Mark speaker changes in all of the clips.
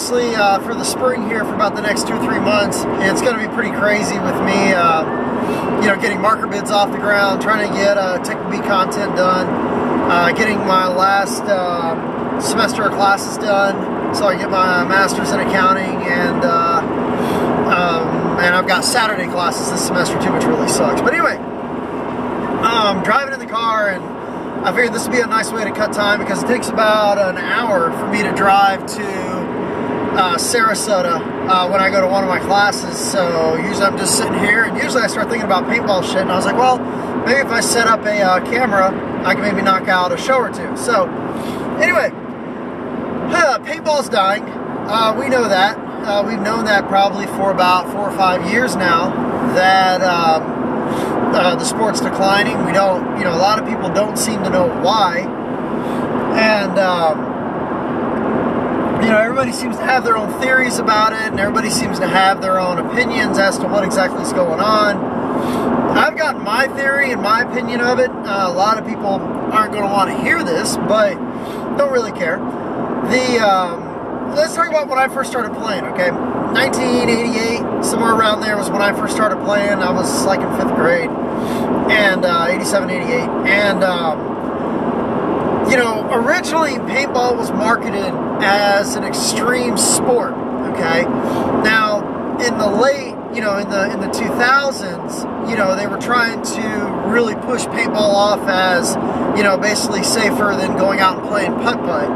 Speaker 1: obviously for the spring here, for about the next 2 or 3 months, it's going to be pretty crazy with me, you know, getting marker bids off the ground, trying to get Technical B content done, getting my last semester of classes done, so I get my master's in accounting, and I've got Saturday classes this semester too, which really sucks. But anyway, driving in the car, and I figured this would be a nice way to cut time, because it takes about an hour for me to drive to Sarasota when I go to one of my classes. So usually I'm just sitting here, and usually I start thinking about paintball shit, and I was like, well, maybe if I set up a camera, I can maybe knock out a show or two. So anyway, paintball's dying. We know that. We've known that probably for about 4 or 5 years now, that the sport's declining. We don't, you know, a lot of people don't seem to know why. And, you know, everybody seems to have their own theories about it, and everybody seems to have their own opinions as to what exactly is going on. I've got my theory and my opinion of it. A lot of people aren't going to want to hear this, but don't really care. Let's talk about when I first started playing, okay? 1988, somewhere around there was when I first started playing. I was like in 5th grade, and 87, 88. And, you know, originally paintball was marketed as an extreme sport, okay? Now, in the late, you know, in the 2000s, you know, they were trying to really push paintball off as, you know, basically safer than going out and playing putt-putt.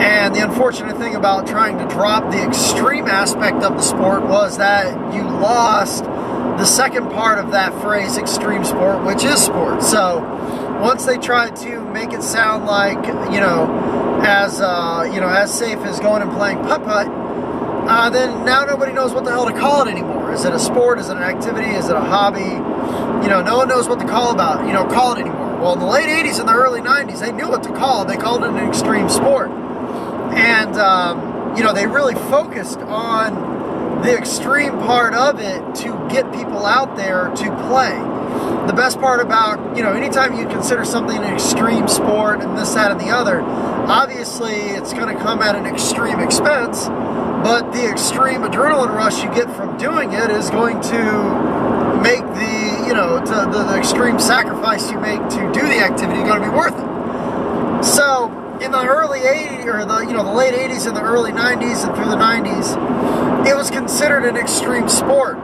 Speaker 1: And the unfortunate thing about trying to drop the extreme aspect of the sport was that you lost the second part of that phrase, extreme sport, which is sport. So once they tried to make it sound like, you know, as safe as going and playing putt-putt, then now nobody knows what the hell to call it anymore. Is it a sport? Is it an activity? Is it a hobby? You know, no one knows what to call it anymore. Well, in the late 80s and the early 90s, they knew what to call it. They called it an extreme sport. And, you know, they really focused on the extreme part of it to get people out there to play. The best part about, you know, anytime you consider something an extreme sport and this, that, and the other, obviously it's going to come at an extreme expense, but the extreme adrenaline rush you get from doing it is going to make the, you know, the extreme sacrifice you make to do the activity going to be worth it. So in the early 80s, or the late 80s and the early 90s and through the 90s, it was considered an extreme sport.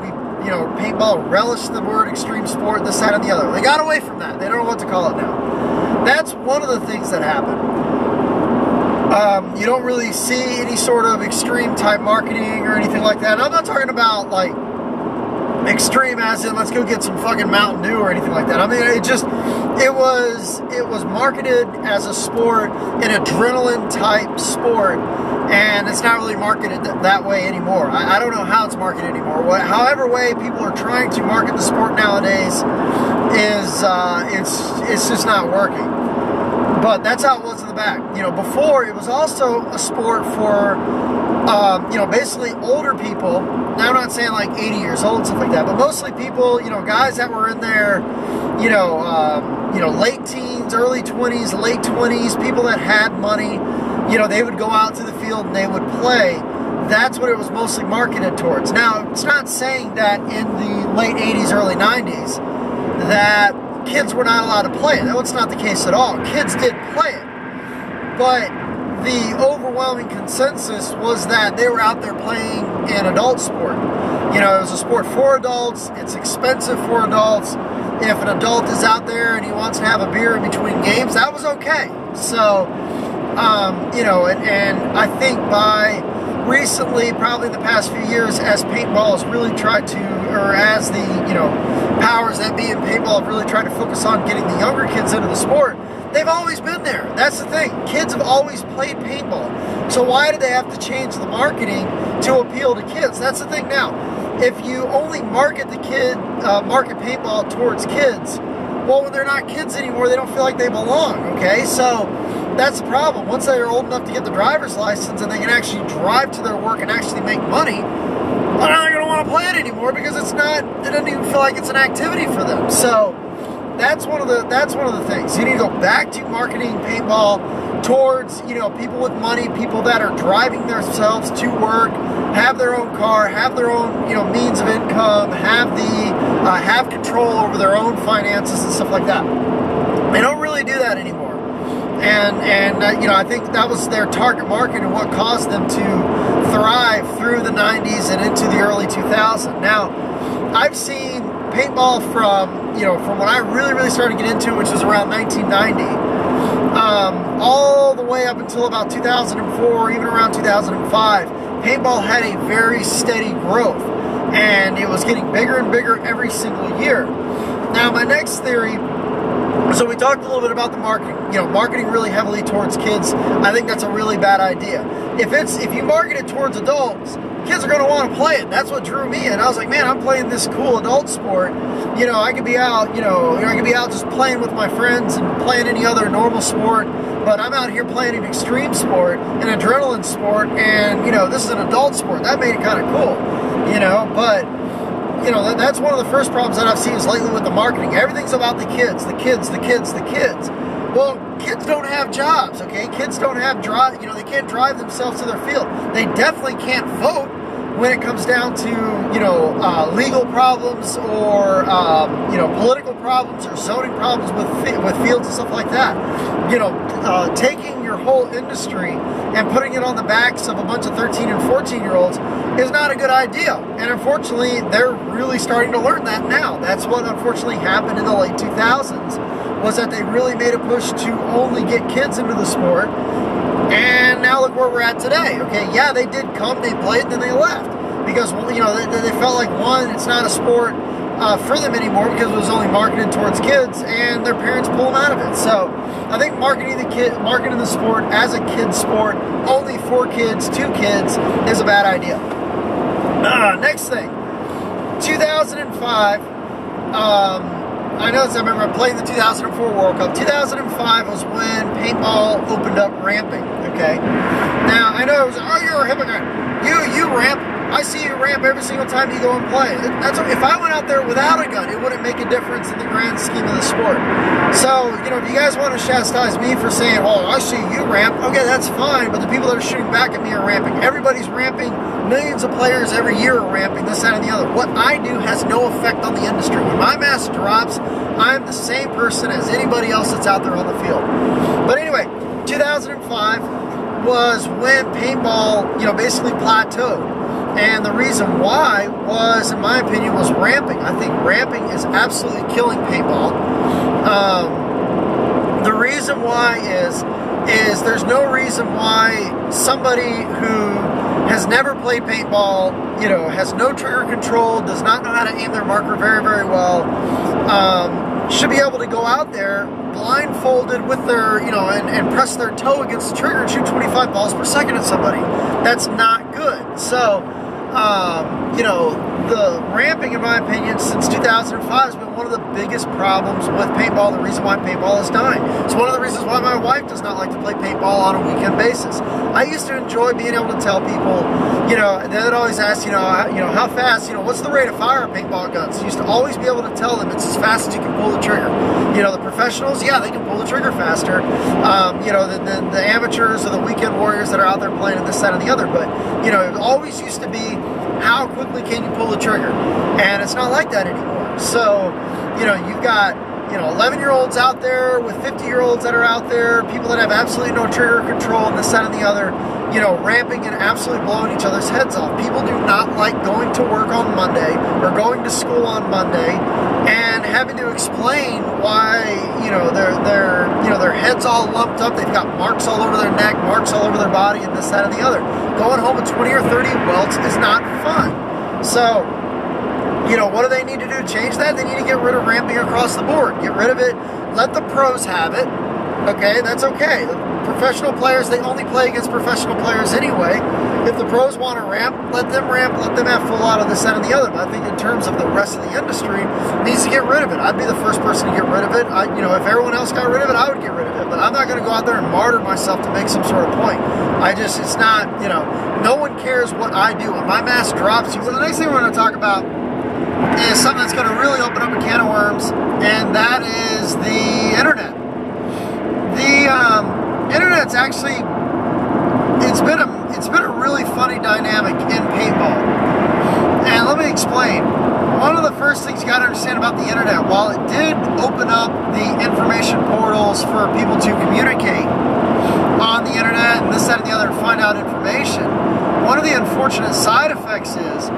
Speaker 1: You know, paintball relished the word extreme sport, this, that, and the other. They got away from that. They don't know what to call it now. That's one of the things that happened. You don't really see any sort of extreme type marketing or anything like that. And I'm not talking about like extreme as in let's go get some fucking Mountain Dew or anything like that. I mean, it was marketed as a sport, an adrenaline type sport, and it's not really marketed that way anymore. I don't know how it's marketed anymore. However way people are trying to market the sport nowadays is it's just not working. But that's how it was in the back. You know, before it was also a sport for you know, basically older people. Now I'm not saying like 80 years old and stuff like that, but mostly people, you know, guys that were in their, you know, late teens, early 20s, late 20s, people that had money, you know, they would go out to the field and they would play. That's what it was mostly marketed towards. Now, it's not saying that in the late 80s, early 90s, that kids were not allowed to play it. That's not the case at all. Kids did play it. But the overwhelming consensus was that they were out there playing an adult sport. You know, it was a sport for adults. It's expensive for adults. If an adult is out there and he wants to have a beer in between games, that was okay. So, you know, and I think by recently, probably the past few years, as paintball has really tried to, or as the, you know, powers that be in paintball have really tried to focus on getting the younger kids into the sport, they've always been there. That's the thing. Kids have always played paintball. So why did they have to change the marketing to appeal to kids? That's the thing now. If you only market paintball towards kids, well, when they're not kids anymore, they don't feel like they belong, okay? So that's the problem. Once they're old enough to get the driver's license and they can actually drive to their work and actually make money, well, now they're going to want to play it anymore because it doesn't even feel like it's an activity for them. So that's one of the things. You need to go back to marketing paintball towards, you know, people with money, people that are driving themselves to work, have their own car, have their own, you know, means of income, have control over their own finances and stuff like that. They don't really do that anymore. And you know, I think that was their target market and what caused them to thrive through the 90s and into the early 2000s. Now, I've seen paintball from when I really started to get into it, which was around 1990. All the way up until about 2004, even around 2005, paintball had a very steady growth, and it was getting bigger and bigger every single year. Now, my next theory, so we talked a little bit about the marketing, you know, marketing really heavily towards kids. I think that's a really bad idea. If you market it towards adults, kids are going to want to play it. That's what drew me in. I was like, man, I'm playing this cool adult sport. You know, I could be out, I could be out just playing with my friends and playing any other normal sport, but I'm out here playing an extreme sport, an adrenaline sport, and, you know, this is an adult sport. That made it kind of cool, you know, but, you know, that's one of the first problems that I've seen is lately with the marketing. Everything's about the kids. Well, kids don't have jobs, okay? Kids don't have drive, you know, they can't drive themselves to their field. They definitely can't vote when it comes down to, you know, legal problems or, you know, political problems or zoning problems with fields and stuff like that. You know, taking your whole industry and putting it on the backs of a bunch of 13 and 14-year-olds is not a good idea. And unfortunately, they're really starting to learn that now. That's what unfortunately happened in the late 2000s, was that they really made a push to only get kids into the sport. And now look where we're at today. Okay, yeah, they did come, they played, then they left. Because, you know, they felt like, one, it's not a sport for them anymore because it was only marketed towards kids, and their parents pull them out of it. So I think marketing the sport as a kid's sport, only for kids, to kids, is a bad idea. Next thing, 2005, I remember playing the 2004 World Cup. 2005 was when paintball opened up ramping, okay? Now, I know it was, oh, you're a hypocrite. You ramp. I see you ramp every single time you go and play. If I went out there without a gun, it wouldn't make a difference in the grand scheme of the sport. So, you know, if you guys want to chastise me for saying, oh, I see you ramp, okay, that's fine, but the people that are shooting back at me are ramping. Everybody's ramping. Millions of players every year are ramping, this, that, and the other. What I do has no effect on the industry. When my mask drops, I'm the same person as anybody else that's out there on the field. But anyway, 2005 was when paintball, you know, basically plateaued. And the reason why was, in my opinion, was ramping. I think ramping is absolutely killing paintball. The reason why is there's no reason why somebody who has never played paintball, you know, has no trigger control, does not know how to aim their marker very, very well, should be able to go out there blindfolded with their, you know, and press their toe against the trigger and shoot 25 balls per second at somebody. That's not good. So, you know, the ramping, in my opinion, since 2005 has been one of the biggest problems with paintball. The reason why paintball is dying. It's one of the reasons why my wife does not like to play paintball on a weekend basis. I used to enjoy being able to tell people, you know, they'd always ask, how fast, what's the rate of fire of paintball guns? I used to always be able to tell them it's as fast as you can pull the trigger. You know, the professionals, yeah, they can pull the trigger faster. The amateurs or the weekend warriors that are out there playing this, that, and the other. But, you know, it always used to be, how quickly can you pull the trigger? And it's not like that anymore. So, you know, you've got, 11-year-olds out there with 50-year-olds that are out there, people that have absolutely no trigger control and this, that, and the other, ramping and absolutely blowing each other's heads off. People do not like going to work on Monday or going to school on Monday and having to explain why, their head's all lumped up, they've got marks all over their neck, marks all over their body, and this, that, and the other. Going home with 20 or 30 welts is not fun. So, what do they need to do to change that? They need to get rid of ramping across the board. Get rid of it. Let the pros have it. Okay, that's okay. The professional players, they only play against professional players anyway. If the pros want to ramp, let them have full out of this, that, and the other. But I think in terms of the rest of the industry, needs to get rid of it. I'd be the first person to get rid of it. If everyone else got rid of it, I would get rid of it. But I'm not going to go out there and martyr myself to make some sort of point. It's not, no one cares what I do. When my mask drops, so the next thing we're going to talk about is something that's going to really open up a can of worms, and that is the internet. The internet it's actually, it's been a really funny dynamic in paintball. And let me explain. One of the first things you got to understand about the internet, while it did open up the information portals for people to communicate on the internet and this, that, and the other, and find out information, one of the unfortunate side effects is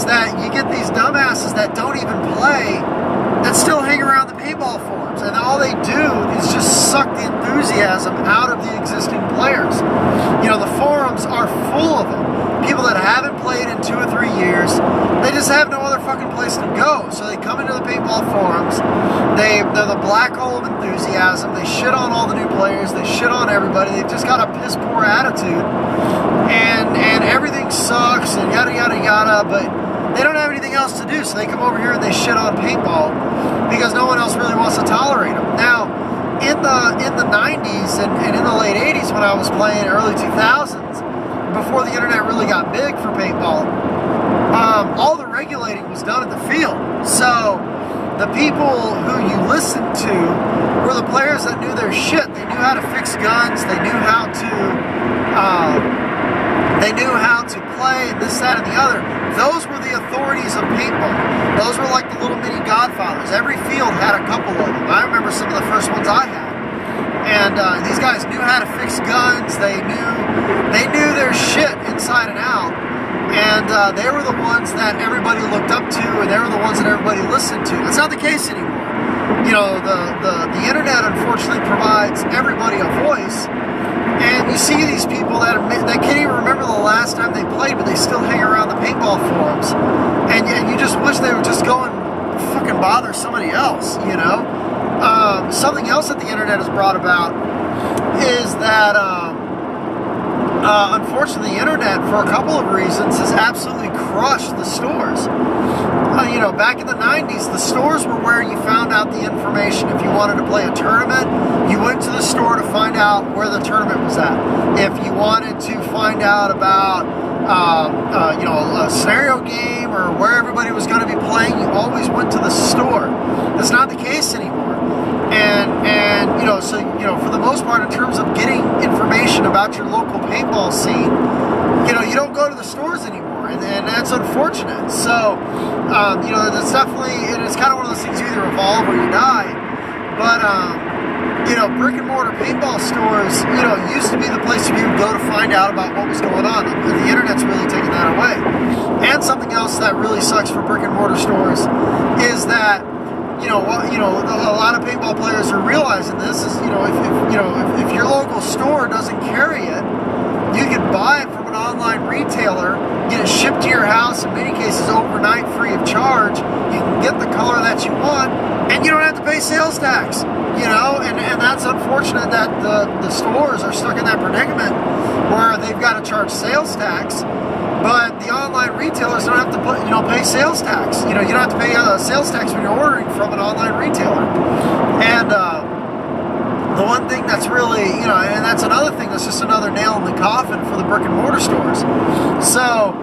Speaker 1: that you get these dumbasses that don't even play that still hang around the paintball forums, and all they do is just suck the enthusiasm out of the existing players. You know, the forums are full of them. People that haven't played in 2 or 3 years, they just have no other fucking place to go. So they come into the paintball forums, they're the black hole of enthusiasm, they shit on all the new players, they shit on everybody, they've just got a piss poor attitude, and everything sucks, and yada yada yada, but they don't have anything else to do, so they come over here and they shit on paintball because no one else really wants to tolerate them. Now, in the 90s and in the late 80s when I was playing, early 2000s, before the internet really got big for paintball, all the regulating was done at the field. So the people who you listened to were the players that knew their shit. They knew how to fix guns, they knew how to play, this, that, and the other. Those were the authorities of paintball. Those were like the little mini godfathers. Every field had a couple of them. I remember some of the first ones I had. And these guys knew how to fix guns. They knew their shit inside and out. And they were the ones that everybody looked up to, and they were the ones that everybody listened to. That's not the case anymore. You know, the internet unfortunately provides everybody a voice. And you see these people that can't even remember the last time they played, but they still hang around the paintball forums. And you just wish they would just go and fucking bother somebody else, you know? Something else that the internet has brought about is that, unfortunately, the internet, for a couple of reasons, has absolutely crushed the stores. You know, back in the 90s, the stores were where you found out the information. If you wanted to play a tournament, you went to the store to find out where the tournament was at. If you wanted to find out about, you know, a scenario game or where everybody was going to be playing, you always went to the store. That's not the case anymore. And you know, so, you know, for the most part, in terms of getting information about your local paintball scene, you know, you don't go to the stores anymore, and that's unfortunate. So, you know, that's definitely, it's kind of one of those things, you either evolve or you die. But, you know, brick and mortar paintball stores, you know, used to be the place you would go to find out about what was going on. The internet's really taken that away. And something else that really sucks for brick and mortar stores is that, you know, a lot of paintball players are realizing this is, you know, if your local store doesn't carry it, you can buy it from an online retailer, get it shipped to your house, in many cases overnight, free of charge. You can get the color that you want, and you don't have to pay sales tax, you know, and that's unfortunate that the stores are stuck in that predicament where they've got to charge sales tax, but the online retailers don't have to pay sales tax. You know, you don't have to pay sales tax when you're ordering from an online retailer. And the one thing that's really, you know, and that's another thing that's just another nail in the coffin for the brick and mortar stores. So,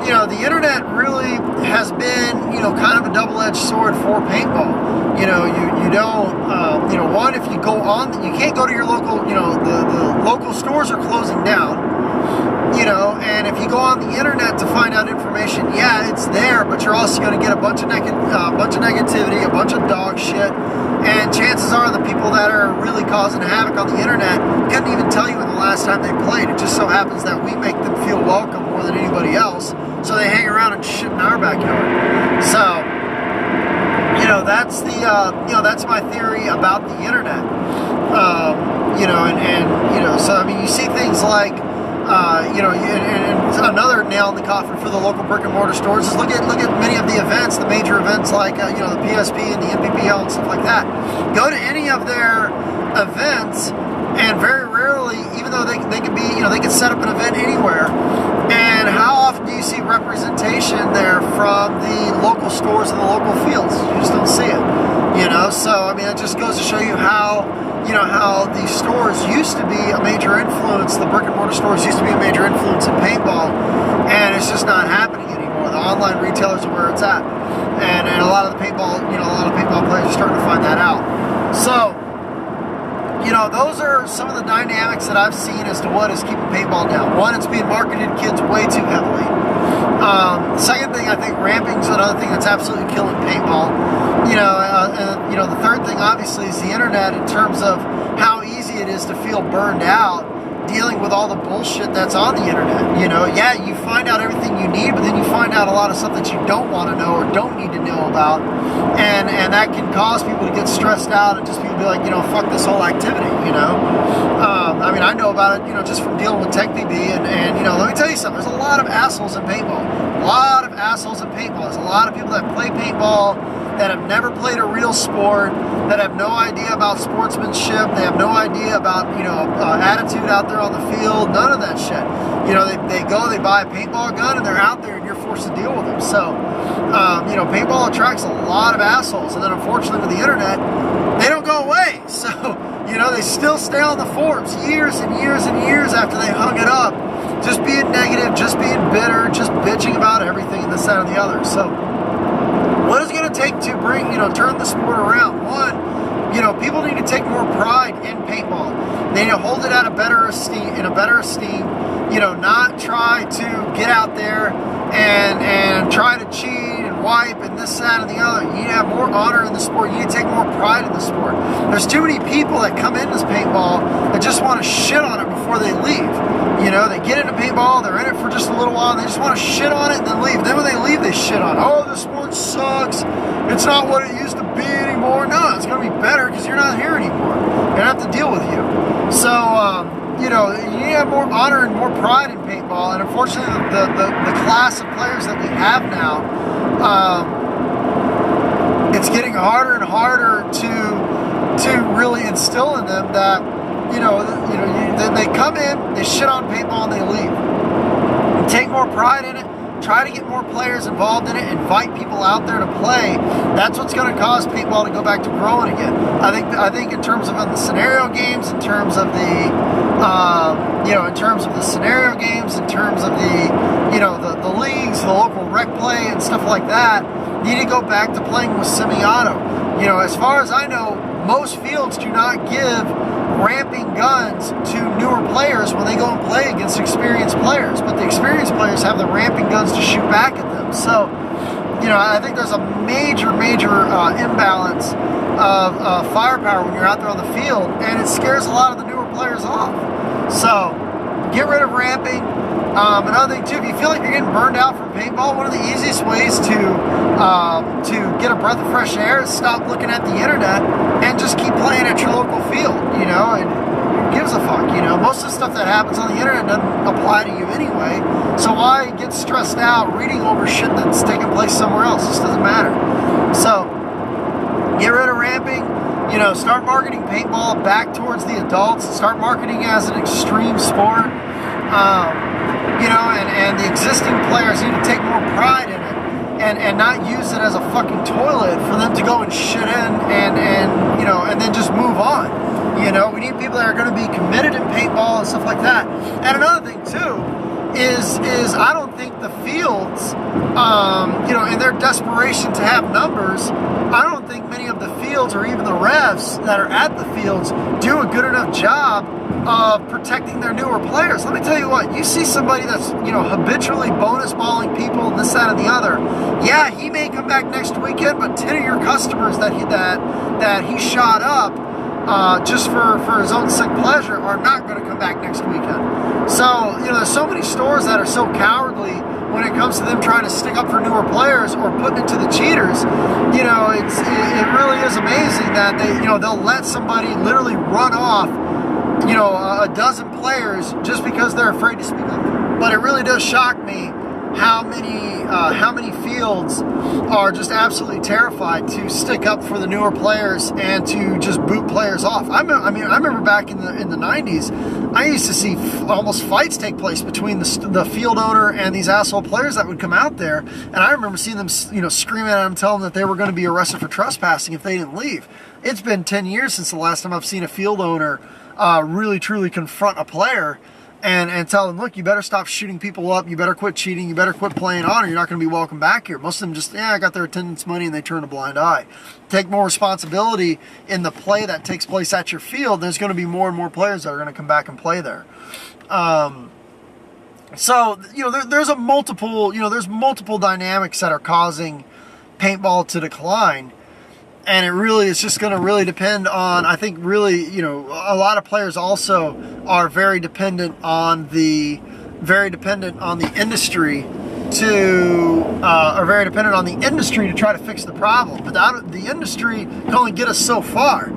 Speaker 1: you know, the internet really has been, you know, kind of a double-edged sword for paintball. You know, you don't, you know, one, if you go on, you can't go to your local, you know, the local stores are closing down. You know, and if you go on the internet to find out information, yeah, it's there, but you're also going to get a bunch of negativity, a bunch of dog shit, and chances are the people that are really causing havoc on the internet couldn't even tell you when the last time they played. It just so happens that we make them feel welcome more than anybody else, so they hang around and shit in our backyard. So, you know, that's the, you know, that's my theory about the internet. You know, and you know, so I mean, you see things like, you know, and another nail in the coffin for the local brick and mortar stores is look at many of the events, the major events like you know, the PSP and the NPPL and stuff like that. Go to any of their events, and very rarely, even though they can be, you know, they can set up an event anywhere. And how often do you see representation there from the local stores and the local fields? You just don't see it. You know, so I mean, it just goes to show you how, you know, how these stores used to be a major influence, the brick and mortar stores used to be a major influence in paintball, and it's just not happening anymore. The online retailers are where it's at, and a lot of the paintball, you know, a lot of paintball players are starting to find that out. So, you know, those are some of the dynamics that I've seen as to what is keeping paintball down. One, it's being marketed to kids way too heavily. Second thing, I think ramping's another thing that's absolutely killing paintball. You know, the third thing, obviously, is the internet in terms of how easy it is to feel burned out dealing with all the bullshit that's on the internet. You know, yeah, you find out everything you need, but then you find out a lot of stuff that you don't want to know or don't need to know about, and that can cause people to get stressed out and just people be like, you know, fuck this whole activity, you know. I mean, I know about it, you know, just from dealing with TechPB, and you know, let me tell you something, there's a lot of assholes in paintball. A lot of assholes in paintball. There's a lot of people that play paintball that have never played a real sport, that have no idea about sportsmanship, they have no idea about, you know, attitude out there on the field, none of that shit. You know, they go, they buy a paintball gun, and they're out there, and you're forced to deal with them. So, you know, paintball attracts a lot of assholes, and then unfortunately with the internet, they don't go away. So, you know, they still stay on the forums years and years and years after they hung it up, just being negative, just being bitter, just bitching about everything and this, that, and the other. So, what is it going to take to bring, you know, turn the sport around? One, you know, people need to take more pride in paintball. They need to hold it at a better esteem, you know, not try to get out there and try to cheat and wipe and this, that, and the other. You need to have more honor in the sport. You need to take more pride in the sport. There's too many people that come into this paintball that just want to shit on it before they leave. You know, they get into paintball, they're in it for just a little while, and they just want to shit on it and then leave. Then when they leave, they shit on it. Oh, the sport sucks. It's not what it used to be anymore. No, it's going to be better because you're not here anymore. They don't have to deal with you. So, you know, you need to have more honor and more pride in paintball. And unfortunately, the class of players that we have now, it's getting harder and harder to really instill in them that, they come in, they shit on paintball, and they leave. And take more pride in it. Try to get more players involved in it. Invite people out there to play. That's what's going to cause paintball to go back to growing again. I think in terms of the scenario games, in terms of the scenario games, in terms of the leagues, the local rec play and stuff like that, you need to go back to playing with semi-auto. You know, as far as I know, most fields do not give ramping guns to newer players when they go and play against experienced players, but the experienced players have the ramping guns to shoot back at them. So, you know, I think there's a major imbalance of firepower when you're out there on the field, and it scares a lot of the newer players off. So, get rid of ramping. Another thing too, if you feel like you're getting burned out from paintball, one of the easiest ways to get a breath of fresh air is stop looking at the internet and just keep playing at your local field, you know, and who gives a fuck, you know. Most of the stuff that happens on the internet doesn't apply to you anyway, so why get stressed out reading over shit that's taking place somewhere else? It just doesn't matter. So, get rid of ramping. You know, start marketing paintball back towards the adults. Start marketing as an extreme sport. You know, and the existing players need to take more pride in it and not use it as a fucking toilet for them to go and shit in and then just move on. You know, we need people that are going to be committed in paintball and stuff like that. And another thing too is I don't think the fields, in their desperation to have numbers, I don't think many of the fields or even the refs that are at the fields do a good enough job of protecting their newer players. Let me tell you what, you see somebody that's, you know, habitually bonus balling people and this, that, and the other. Yeah, he may come back next weekend, but 10 of your customers that he shot up just for his own sick pleasure are not going to come back next weekend. So, you know, there's so many stores that are so cowardly when it comes to them trying to stick up for newer players or putting it to the cheaters. You know, it really is amazing that they'll let somebody literally run off, you know, a dozen players just because they're afraid to speak up. But it really does shock me how many fields are just absolutely terrified to stick up for the newer players and to just boot players off. I remember back in the 90s, I used to see almost fights take place between the field owner and these asshole players that would come out there, and I remember seeing them, you know, screaming at them, telling them that they were going to be arrested for trespassing if they didn't leave. It's been 10 years since the last time I've seen a field owner really truly confront a player. and tell them, look, you better stop shooting people up, you better quit cheating, you better quit playing on, or you're not going to be welcome back here. Most of them just, yeah, I got their attendance money, and they turn a blind eye. Take more responsibility in the play that takes place at your field. There's going to be more and more players that are going to come back and play there. So, you know, there's multiple dynamics that are causing paintball to decline. And it really is just going to really depend on, I think really, you know, a lot of players also are very dependent on the industry to try to fix the problem. But the industry can only get us so far.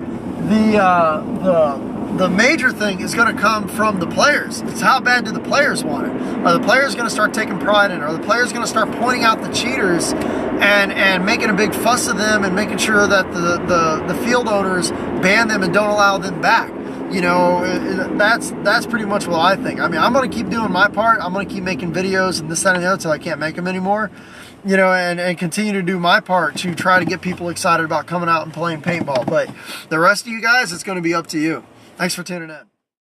Speaker 1: The major thing is going to come from the players. It's how bad do the players want it? Are the players going to start taking pride in it? Are the players going to start pointing out the cheaters and making a big fuss of them and making sure that the field owners ban them and don't allow them back? You know, that's pretty much what I think. I mean, I'm going to keep doing my part. I'm going to keep making videos and this, that, and the other until I can't make them anymore. You know, and continue to do my part to try to get people excited about coming out and playing paintball. But the rest of you guys, it's going to be up to you. Thanks for tuning in.